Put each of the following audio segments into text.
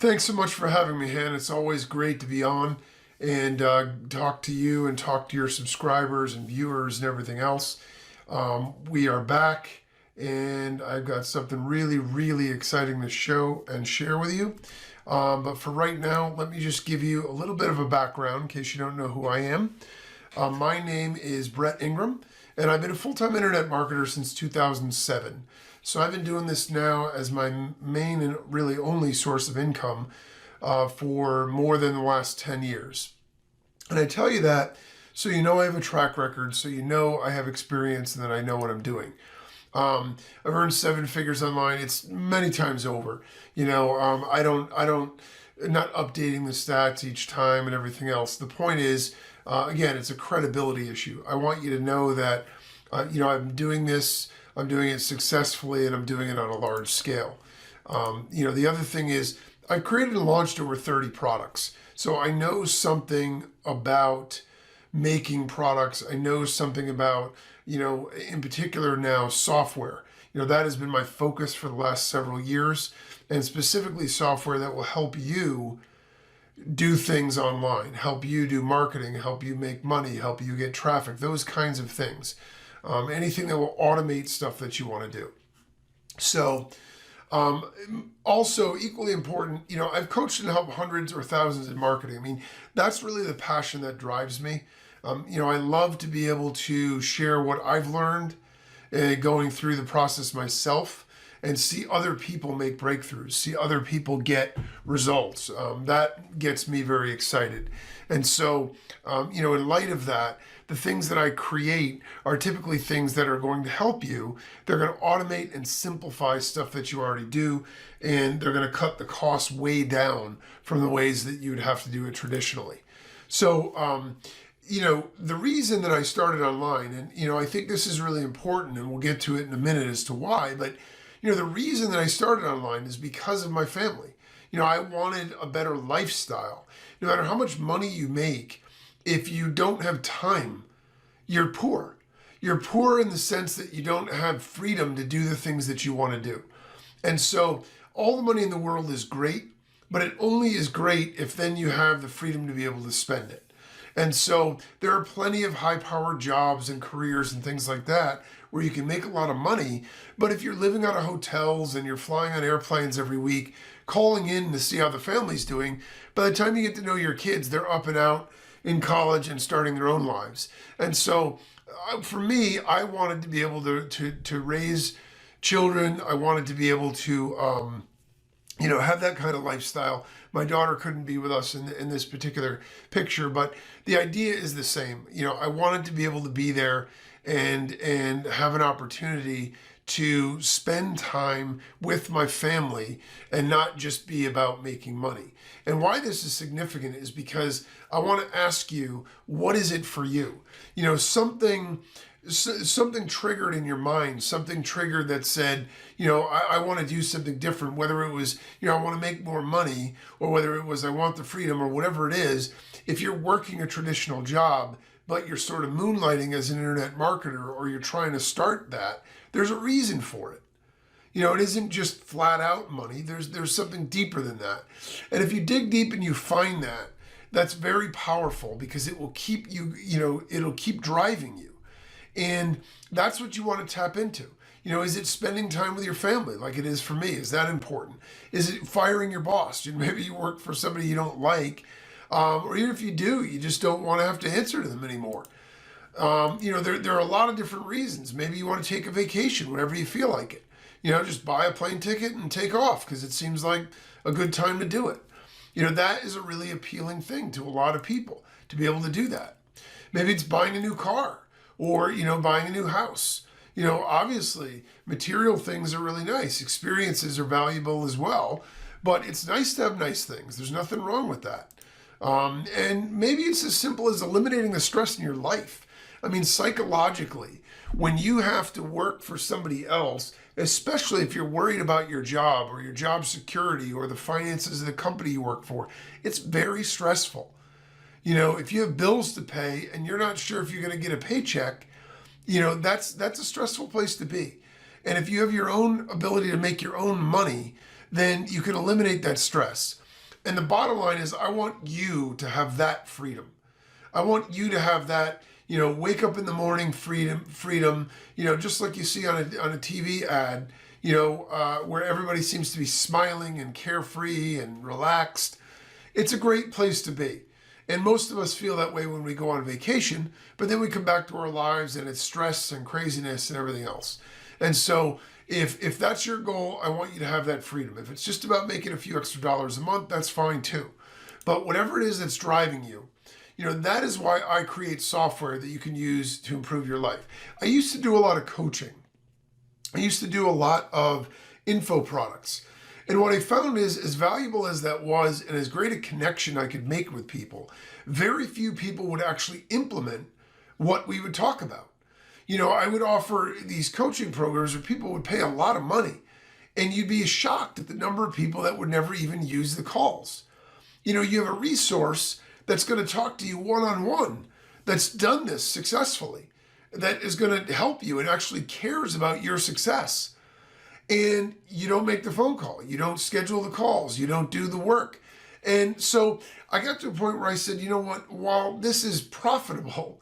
Thanks so much for having me, Han. It's always great to be on and talk to you and talk to your subscribers and viewers and everything else. We are back, and I've got something really, really exciting to show and share with you. But for right now, let me just give you a little bit of a background in case you don't know who I am. My name is Brett Ingram, and I've been a full-time internet marketer since 2007. So I've been doing this now as my main and really only source of income for more than the last 10 years. And I tell you that so you know I have a track record, so you know I have experience and that I know what I'm doing. I've earned 7 figures online. It's many times over. Not updating the stats each time and everything else. The point is, again, it's a credibility issue. I want you to know that, I'm doing this, I'm doing it successfully, and I'm doing it on a large scale. The other thing is, I've created and launched over 30 products. So I know something about making products. I know something about, in particular now, software. That has been my focus for the last several years, and specifically software that will help you do things online, help you do marketing, help you make money, help you get traffic, those kinds of things. Anything that will automate stuff that you want to do. So, also equally important, I've coached and helped hundreds or thousands in marketing. I mean, that's really the passion that drives me. I love to be able to share what I've learned going through the process myself and see other people make breakthroughs, see other people get results. That gets me very excited. And so, in light of that, the things that I create are typically things that are going to help you. They're going to automate and simplify stuff that you already do, and they're going to cut the cost way down from the ways that you would have to do it traditionally. So, the reason that I started online, and, I think this is really important, and we'll get to it in a minute as to why, but, the reason that I started online is because of my family. I wanted a better lifestyle. No matter how much money you make, if you don't have time, you're poor. You're poor in the sense that you don't have freedom to do the things that you want to do. And so all the money in the world is great, but it only is great if then you have the freedom to be able to spend it. And so there are plenty of high-powered jobs and careers and things like that where you can make a lot of money, but if you're living out of hotels and you're flying on airplanes every week, calling in to see how the family's doing, by the time you get to know your kids, they're up and out in college and starting their own lives. And so for me, I wanted to be able to raise children. I wanted to be able to have that kind of lifestyle. My daughter couldn't be with us in this particular picture, but the idea is the same. I wanted to be able to be there and have an opportunity to spend time with my family and not just be about making money. And why this is significant is because I want to ask you, what is it for you? Something triggered in your mind, something triggered that said, I want to do something different, whether it was, I want to make more money, or whether it was, I want the freedom, or whatever it is. If you're working a traditional job, but you're sort of moonlighting as an internet marketer, or you're trying to start that, there's a reason for it. It isn't just flat out money. There's something deeper than that. And if you dig deep and you find that, that's very powerful because it will keep you, it'll keep driving you. And that's what you want to tap into. Is it spending time with your family like it is for me? Is that important? Is it firing your boss? Maybe you work for somebody you don't like, or even if you do, you just don't want to have to answer to them anymore. There are a lot of different reasons. Maybe you want to take a vacation whenever you feel like it. Just buy a plane ticket and take off because it seems like a good time to do it. That is a really appealing thing to a lot of people, to be able to do that. Maybe it's buying a new car or, buying a new house. Obviously, material things are really nice. Experiences are valuable as well, but it's nice to have nice things. There's nothing wrong with that. And maybe it's as simple as eliminating the stress in your life. I mean, psychologically, when you have to work for somebody else, especially if you're worried about your job or your job security or the finances of the company you work for, it's very stressful. If you have bills to pay and you're not sure if you're going to get a paycheck, that's a stressful place to be. And if you have your own ability to make your own money, then you can eliminate that stress. And the bottom line is I want you to have that freedom. I want you to have that, wake up in the morning freedom, just like you see on a TV ad, where everybody seems to be smiling and carefree and relaxed. It's a great place to be. And most of us feel that way when we go on vacation, but then we come back to our lives and it's stress and craziness and everything else. And so if that's your goal, I want you to have that freedom. If it's just about making a few extra dollars a month, that's fine too. But whatever it is that's driving you, that is why I create software that you can use to improve your life. I used to do a lot of coaching. I used to do a lot of info products. And what I found is, as valuable as that was and as great a connection I could make with people, very few people would actually implement what we would talk about. I would offer these coaching programs where people would pay a lot of money, and you'd be shocked at the number of people that would never even use the calls. You have a resource that's going to talk to you one-on-one, that's done this successfully, that is going to help you and actually cares about your success. And you don't make the phone call. You don't schedule the calls. You don't do the work. And so I got to a point where I said, you know what, while this is profitable,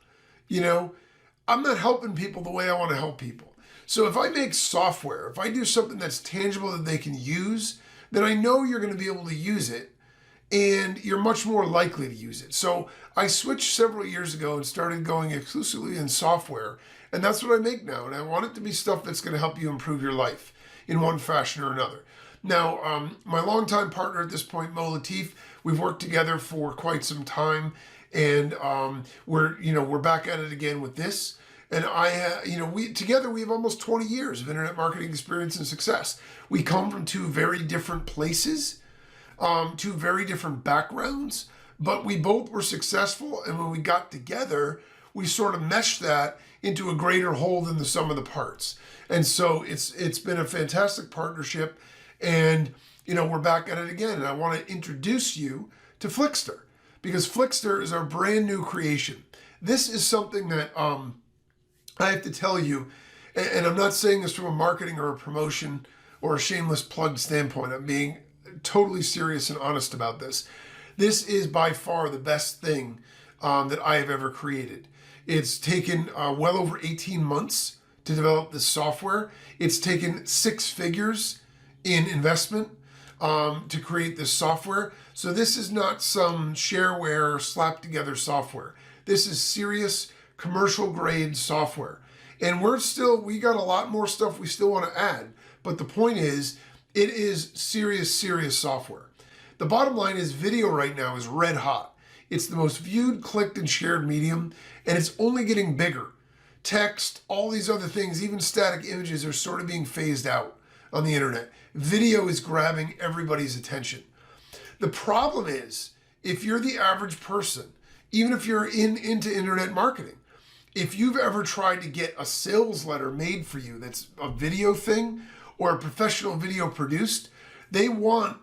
I'm not helping people the way I want to help people. So if I make software, if I do something that's tangible that they can use, then I know you're going to be able to use it, and you're much more likely to use it. So I switched several years ago and started going exclusively in software, and that's what I make now. And I want it to be stuff that's going to help you improve your life in one fashion or another. Now, my longtime partner at this point, Mo Latif, we've worked together for quite some time, and we're back at it again with this. And together we have almost 20 years of internet marketing experience and success. We come from two very different places, two very different backgrounds, but we both were successful. And when we got together, we sort of meshed that into a greater whole than the sum of the parts. And so it's been a fantastic partnership, and we're back at it again. And I want to introduce you to Flickstr, because Flickstr is our brand new creation. This is something that I have to tell you, and I'm not saying this from a marketing or a promotion or a shameless plug standpoint. I'm being totally serious and honest about this. This is by far the best thing that I have ever created. It's taken well over 18 months to develop this software. It's taken 6 figures in investment to create this software. So this is not some shareware slapped together software. This is serious commercial grade software. And we got a lot more stuff we still want to add. But the point is, it is serious software. The bottom line is video right now is red hot. It's the most viewed, clicked, and shared medium, and it's only getting bigger. Text, all these other things, even static images are sort of being phased out on the internet. Video is grabbing everybody's attention. The problem is, if you're the average person, even if you're into internet marketing, if you've ever tried to get a sales letter made for you that's a video thing or a professional video produced, they want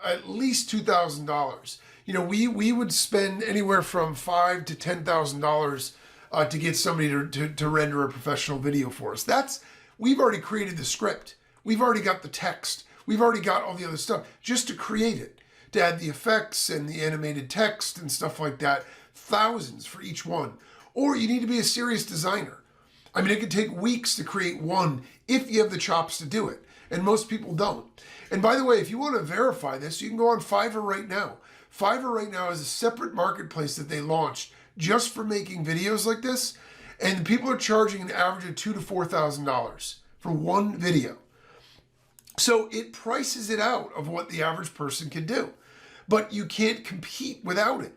at least $2,000. We would spend anywhere from $5,000 to $10,000 to get somebody to render a professional video for us. We've already created the script. We've already got the text. We've already got all the other stuff just to create it, to add the effects and the animated text and stuff like that. Thousands for each one. Or you need to be a serious designer. I mean, it could take weeks to create one if you have the chops to do it. And most people don't. And by the way, if you want to verify this, you can go on Fiverr right now. Fiverr right now is a separate marketplace that they launched just for making videos like this. And people are charging an average of $2,000 to $4,000 for one video. So it prices it out of what the average person can do. But you can't compete without it.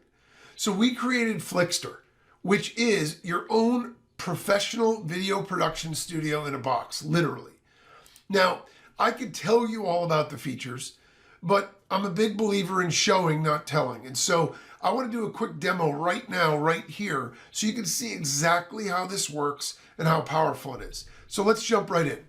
So we created Flickstr, which is your own professional video production studio in a box, literally. Now, I could tell you all about the features, but I'm a big believer in showing, not telling. And so I want to do a quick demo right now, right here, so you can see exactly how this works and how powerful it is. So let's jump right in.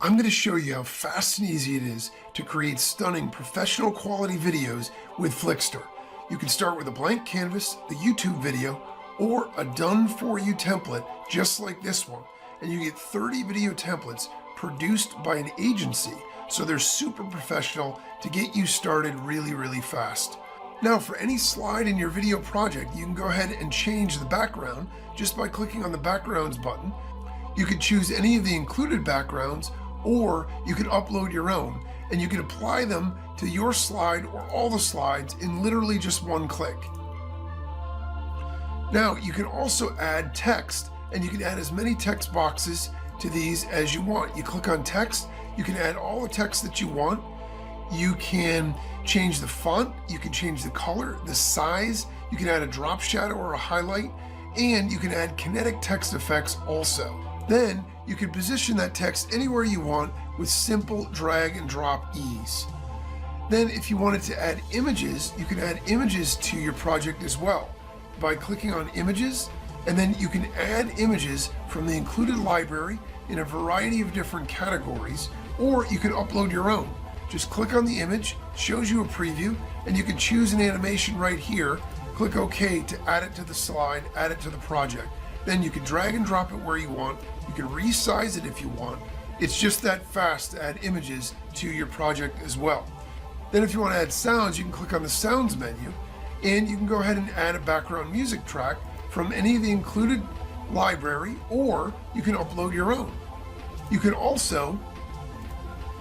I'm going to show you how fast and easy it is to create stunning professional quality videos with Flickstr. You can start with a blank canvas, a YouTube video, or a done-for-you template just like this one, and you get 30 video templates produced by an agency so they're super professional to get you started really, really fast. Now, for any slide in your video project, you can go ahead and change the background just by clicking on the Backgrounds button. You could choose any of the included backgrounds, or you could upload your own, and you can apply them to your slide or all the slides in literally just one click. Now, you can also add text, and you can add as many text boxes to these as you want. You click on text, you can add all the text that you want. You can change the font, you can change the color, the size, you can add a drop shadow or a highlight, and you can add kinetic text effects also. Then you can position that text anywhere you want with simple drag and drop ease. Then if you wanted to add images, you can add images to your project as well by clicking on images, and then you can add images from the included library in a variety of different categories, or you can upload your own. Just click on the image, shows you a preview, and you can choose an animation right here. Click OK to add it to the slide, add it to the project. Then you can drag and drop it where you want. You can resize it if you want. It's just that fast to add images to your project as well. Then if you want to add sounds, you can click on the Sounds menu, and you can go ahead and add a background music track from any of the included library, or you can upload your own. You can also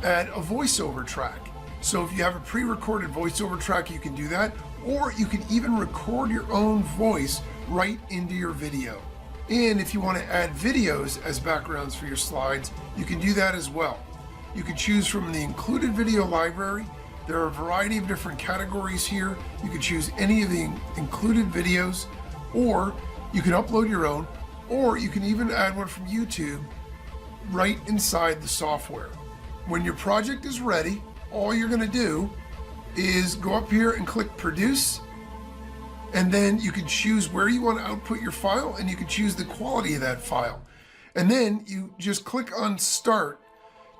add a voiceover track. So if you have a pre-recorded voiceover track, you can do that, or you can even record your own voice right into your video. And if you want to add videos as backgrounds for your slides, you can do that as well. You can choose from the included video library. There are a variety of different categories here. You can choose any of the included videos, or you can upload your own, or you can even add one from YouTube right inside the software. When your project is ready, all you're going to do is go up here and click Produce, and then you can choose where you want to output your file, and you can choose the quality of that file. And then you just click on Start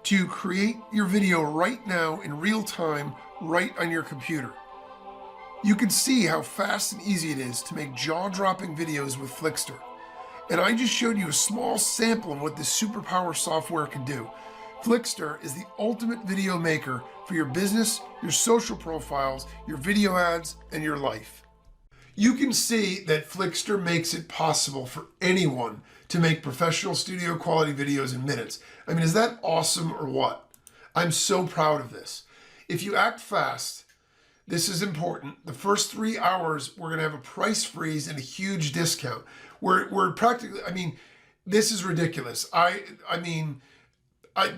to create your video right now in real time, right on your computer. You can see how fast and easy it is to make jaw-dropping videos with Flickstr. And I just showed you a small sample of what this superpower software can do. Flickstr is the ultimate video maker for your business, your social profiles, your video ads, and your life. You can see that Flickstr makes it possible for anyone to make professional studio quality videos in minutes. I mean, is that awesome or what? I'm so proud of this. If you act fast, this is important. The first 3 hours, we're gonna have a price freeze and a huge discount. We're practically, I mean, this is ridiculous.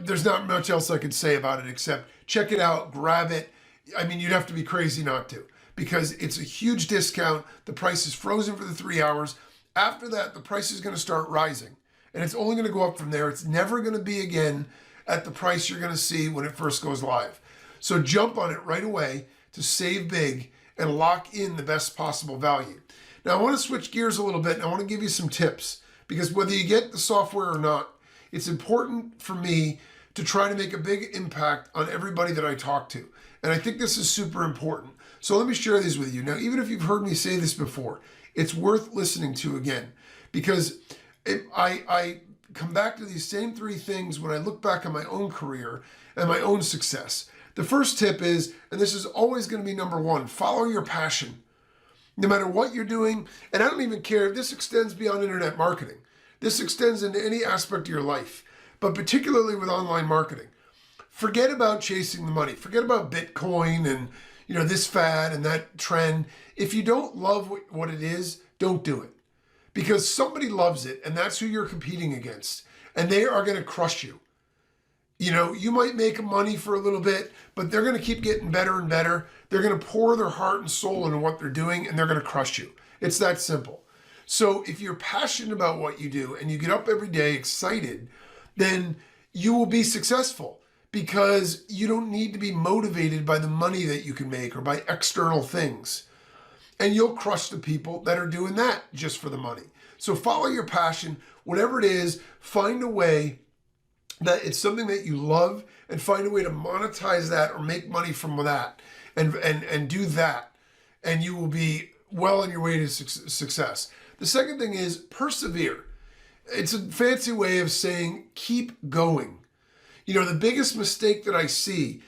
There's not much else I could say about it except check it out, grab it. I mean, you'd have to be crazy not to, because it's a huge discount. The price is frozen for the 3 hours. After that, the price is going to start rising, and it's only going to go up from there. It's never going to be again at the price you're going to see when it first goes live. So jump on it right away to save big and lock in the best possible value. Now, I want to switch gears a little bit, and I want to give you some tips, because whether you get the software or not, it's important for me to try to make a big impact on everybody that I talk to. And I think this is super important. So let me share these with you. Now, even if you've heard me say this before, it's worth listening to again, because I come back to these same 3 things when I look back on my own career and my own success. The first tip is, and this is always going to be number 1, follow your passion. No matter what you're doing, and I don't even care if this extends beyond internet marketing. This extends into any aspect of your life, but particularly with online marketing. Forget about chasing the money. Forget about Bitcoin and this fad and that trend. If you don't love what it is, don't do it, because somebody loves it, and that's who you're competing against, and they are going to crush you. You might make money for a little bit, but they're going to keep getting better and better. They're going to pour their heart and soul into what they're doing, and they're going to crush you. It's that simple. So if you're passionate about what you do and you get up every day excited, then you will be successful, because you don't need to be motivated by the money that you can make or by external things. And you'll crush the people that are doing that just for the money. So follow your passion, whatever it is, find a way that it's something that you love, and find a way to monetize that or make money from that, and do that, and you will be well on your way to success. The second thing is persevere. It's a fancy way of saying keep going. The biggest mistake that I see,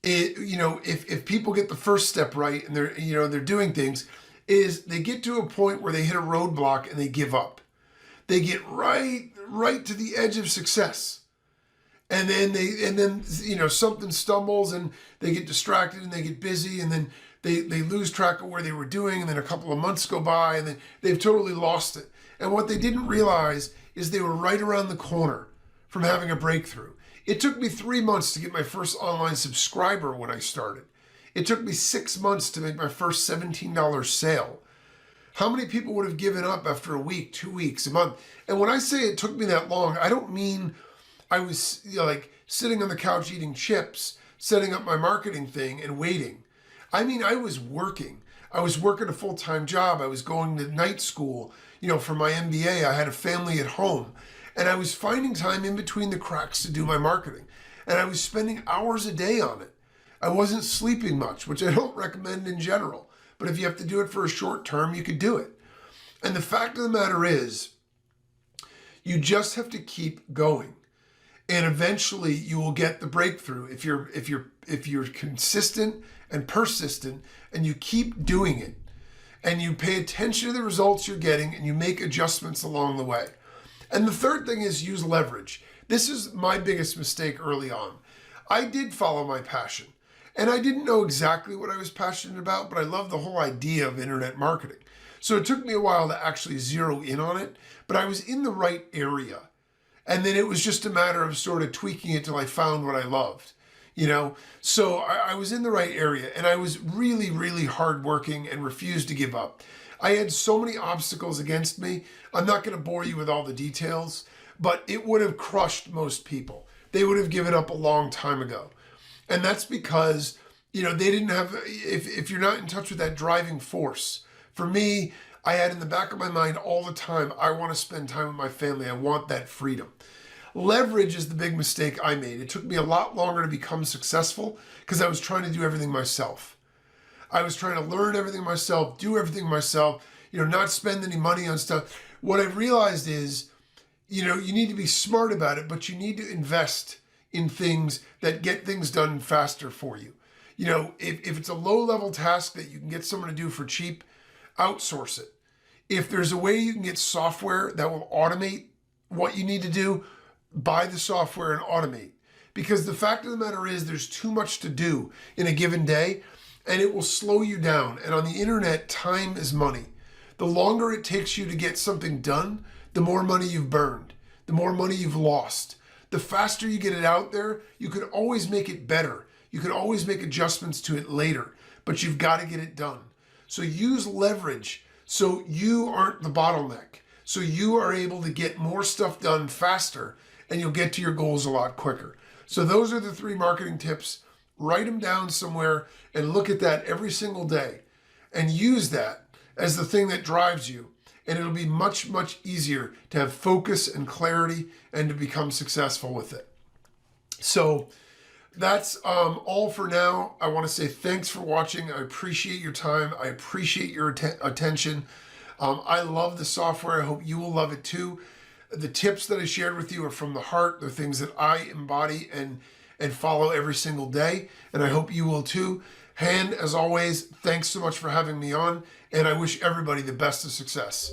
if people get the first step right and they're doing things, is they get to a point where they hit a roadblock and they give up. They get right to the edge of success. And then something stumbles and they get distracted and they get busy and then they lose track of where they were doing, and then a couple of months go by and then they've totally lost it. And what they didn't realize is they were right around the corner from having a breakthrough. It took me 3 months to get my first online subscriber when I started. It took me 6 months to make my first $17 sale. How many people would have given up after a week, 2 weeks, a month? And when I say it took me that long, I don't mean I was like sitting on the couch eating chips, setting up my marketing thing and waiting. I mean, I was working. I was working a full-time job. I was going to night school, for my MBA. I had a family at home. And I was finding time in between the cracks to do my marketing. And I was spending hours a day on it. I wasn't sleeping much, which I don't recommend in general. But if you have to do it for a short term, you could do it. And the fact of the matter is, you just have to keep going. And eventually you will get the breakthrough if you're consistent and persistent and you keep doing it and you pay attention to the results you're getting and you make adjustments along the way. And the third thing is use leverage. This is my biggest mistake early on. I did follow my passion and I didn't know exactly what I was passionate about, but I loved the whole idea of internet marketing. So it took me a while to actually zero in on it, but I was in the right area. And then it was just a matter of sort of tweaking it till I found what I loved, So I was in the right area and I was really, really hardworking and refused to give up. I had so many obstacles against me. I'm not going to bore you with all the details, but it would have crushed most people. They would have given up a long time ago. And that's because, they didn't have, if you're not in touch with that driving force. For me, I had in the back of my mind all the time, I want to spend time with my family. I want that freedom. Leverage is the big mistake I made. It took me a lot longer to become successful because I was trying to do everything myself. I was trying to learn everything myself, do everything myself, not spend any money on stuff. What I realized is, you need to be smart about it, but you need to invest in things that get things done faster for you. If it's a low-level task that you can get someone to do for cheap, outsource it. If there's a way you can get software that will automate what you need to do, buy the software and automate. Because the fact of the matter is there's too much to do in a given day and it will slow you down. And on the internet, time is money. The longer it takes you to get something done, the more money you've burned, the more money you've lost. The faster you get it out there, you can always make it better. You can always make adjustments to it later, but you've got to get it done. So use leverage so you aren't the bottleneck. So you are able to get more stuff done faster and you'll get to your goals a lot quicker. So those are the 3 marketing tips. Write them down somewhere and look at that every single day and use that as the thing that drives you. And it'll be much, much easier to have focus and clarity and to become successful with it. So that's all for now. I want to say thanks for watching. I appreciate your time. I appreciate your attention. I love the software. I hope you will love it too. The tips that I shared with you are from the heart. They're things that I embody and follow every single day. And I hope you will too. Han, as always, thanks so much for having me on. And I wish everybody the best of success.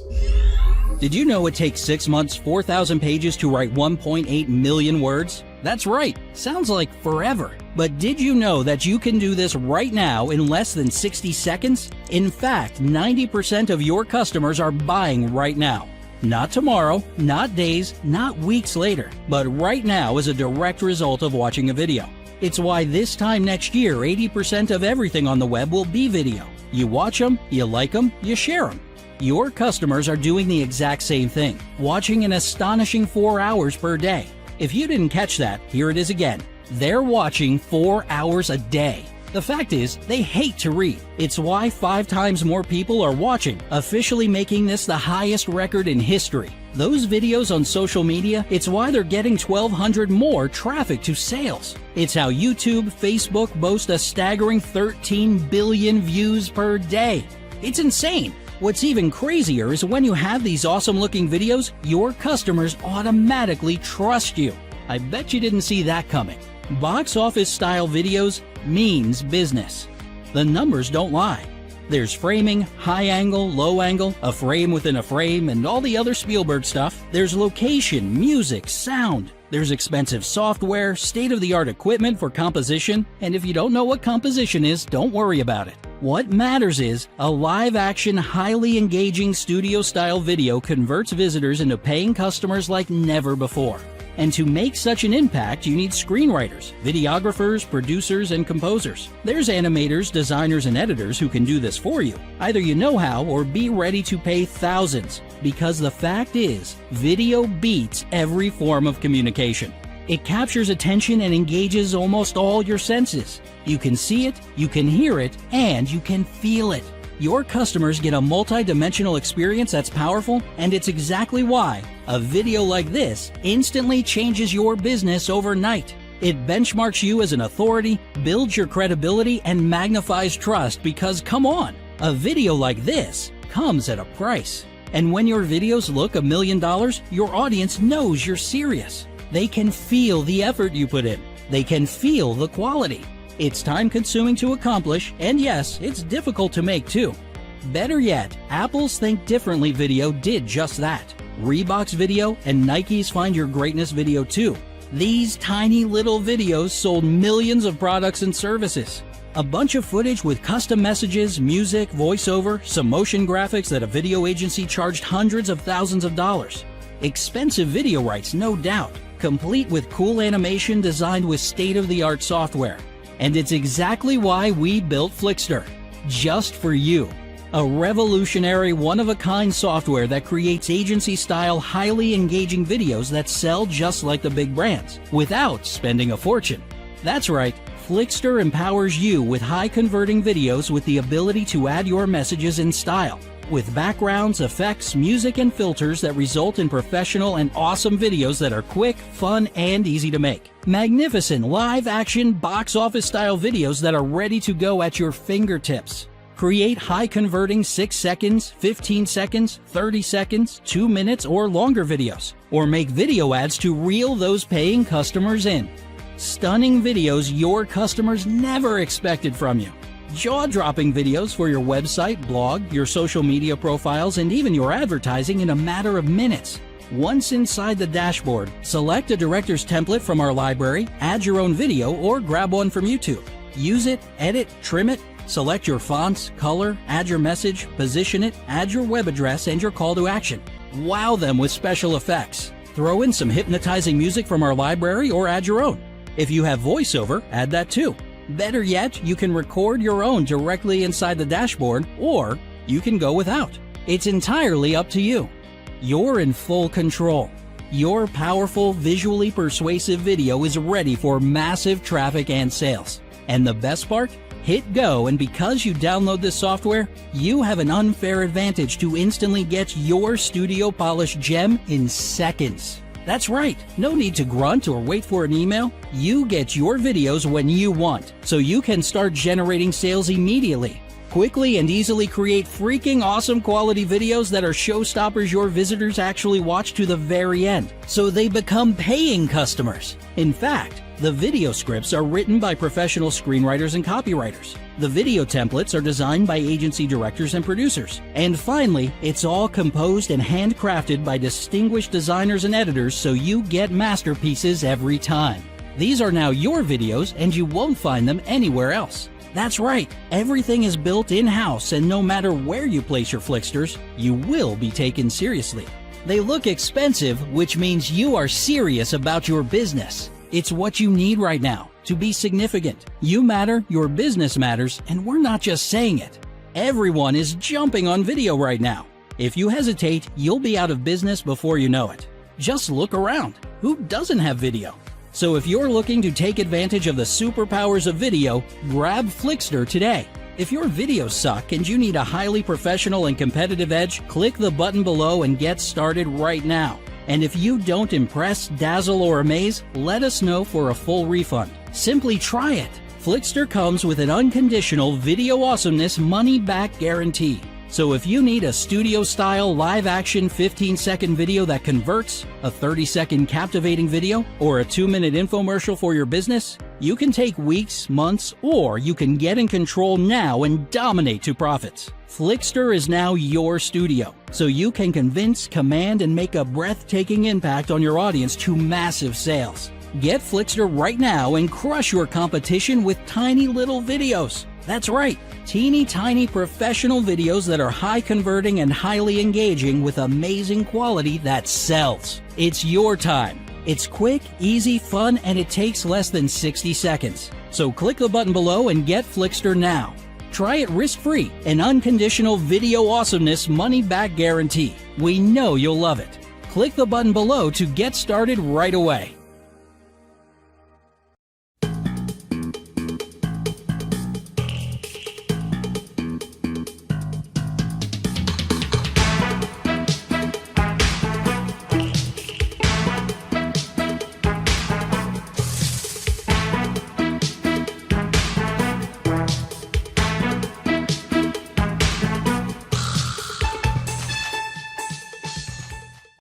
Did you know it takes 6 months, 4,000 pages to write 1.8 million words? That's right. Sounds like forever. But did you know that you can do this right now in less than 60 seconds? In fact, 90% of your customers are buying right now. Not tomorrow, not days, not weeks later, but right now as a direct result of watching a video. It's why this time next year, 80% of everything on the web will be video. You watch them, you like them, you share them. Your customers are doing the exact same thing, watching an astonishing 4 hours per day. If you didn't catch that, here it is again. They're watching 4 hours a day. The fact is, they hate to read. It's why 5 times more people are watching, officially making this the highest record in history. Those videos on social media, it's why they're getting 1,200 more traffic to sales. It's how YouTube, Facebook boast a staggering 13 billion views per day. It's insane. What's even crazier is when you have these awesome looking videos, your customers automatically trust you. I bet you didn't see that coming. Box office style videos means business. The numbers don't lie. There's framing, high angle, low angle, a frame within a frame, and all the other Spielberg stuff. There's location, music, sound. There's expensive software, state-of-the-art equipment for composition, and if you don't know what composition is, don't worry about it. What matters is a live-action, highly engaging studio-style video converts visitors into paying customers like never before. And to make such an impact, you need screenwriters, videographers, producers, and composers. There's animators, designers, and editors who can do this for you. Either you know how or be ready to pay thousands, because the fact is, video beats every form of communication. It captures attention and engages almost all your senses. You can see it, you can hear it, and you can feel it. Your customers get a multi-dimensional experience that's powerful, and it's exactly why a video like this instantly changes your business overnight. It benchmarks you as an authority, builds your credibility, and magnifies trust because, come on, a video like this comes at a price. And when your videos look $1 million, your audience knows you're serious. They can feel the effort you put in. They can feel the quality. It's time-consuming to accomplish, and yes, it's difficult to make too. Better yet, Apple's Think Differently video did just that. Reebok's video and Nike's Find Your Greatness video too. These tiny little videos sold millions of products and services. A bunch of footage with custom messages, music, voiceover, some motion graphics that a video agency charged hundreds of thousands of dollars. Expensive video rights, no doubt, complete with cool animation designed with state-of-the-art software. And it's exactly why we built Flickstr, just for you. A revolutionary, one-of-a-kind software that creates agency-style, highly engaging videos that sell just like the big brands, without spending a fortune. That's right, Flickstr empowers you with high-converting videos with the ability to add your messages in style, with backgrounds, effects, music, and filters that result in professional and awesome videos that are quick, fun, and easy to make. Magnificent live-action, box office-style videos that are ready to go at your fingertips. Create high-converting 6 seconds, 15 seconds, 30 seconds, 2 minutes, or longer videos. Or make video ads to reel those paying customers in. Stunning videos your customers never expected from you. Jaw-dropping videos for your website, blog, your social media profiles, and even your advertising in a matter of minutes. Once inside the dashboard, select a director's template from our library, add your own video, or grab one from YouTube. Use it, edit, trim it, select your fonts, color, add your message, position it, add your web address, and your call to action. Wow them with special effects. Throw in some hypnotizing music from our library or add your own. If you have voiceover, add that too. Better yet, you can record your own directly inside the dashboard, or you can go without. It's entirely up to you. You're in full control. Your powerful, visually persuasive video is ready for massive traffic and sales. And the best part? Hit go, and because you download this software, you have an unfair advantage to instantly get your studio polished gem in seconds. That's right, no need to grunt or wait for an email. You get your videos when you want, so you can start generating sales immediately. Quickly and easily create freaking awesome quality videos that are showstoppers your visitors actually watch to the very end, so they become paying customers. In fact, the video scripts are written by professional screenwriters and copywriters. The video templates are designed by agency directors and producers. And finally, it's all composed and handcrafted by distinguished designers and editors, so you get masterpieces every time. These are now your videos, and you won't find them anywhere else. That's right, everything is built in-house, and no matter where you place your Flickstrs, you will be taken seriously. They look expensive, which means you are serious about your business. It's what you need right now to be significant. You matter, your business matters, and we're not just saying it. Everyone is jumping on video right now. If you hesitate, you'll be out of business before you know it. Just look around. Who doesn't have video? So if you're looking to take advantage of the superpowers of video, grab Flickstr today. If your videos suck and you need a highly professional and competitive edge, click the button below and get started right now. And if you don't impress, dazzle, or amaze, let us know for a full refund. Simply try it. Flickstr comes with an unconditional video awesomeness money-back guarantee. So if you need a studio-style live-action 15-second video that converts, a 30-second captivating video, or a 2-minute infomercial for your business, you can take weeks, months, or you can get in control now and dominate to profits. Flickstr is now your studio, so you can convince, command, and make a breathtaking impact on your audience to massive sales. Get Flickstr right now and crush your competition with tiny little videos. That's right, teeny tiny professional videos that are high converting and highly engaging with amazing quality that sells. It's your time. It's quick, easy, fun, and it takes less than 60 seconds. So click the button below and get Flickstr now. Try it risk-free, an unconditional video awesomeness money-back guarantee. We know you'll love it. Click the button below to get started right away.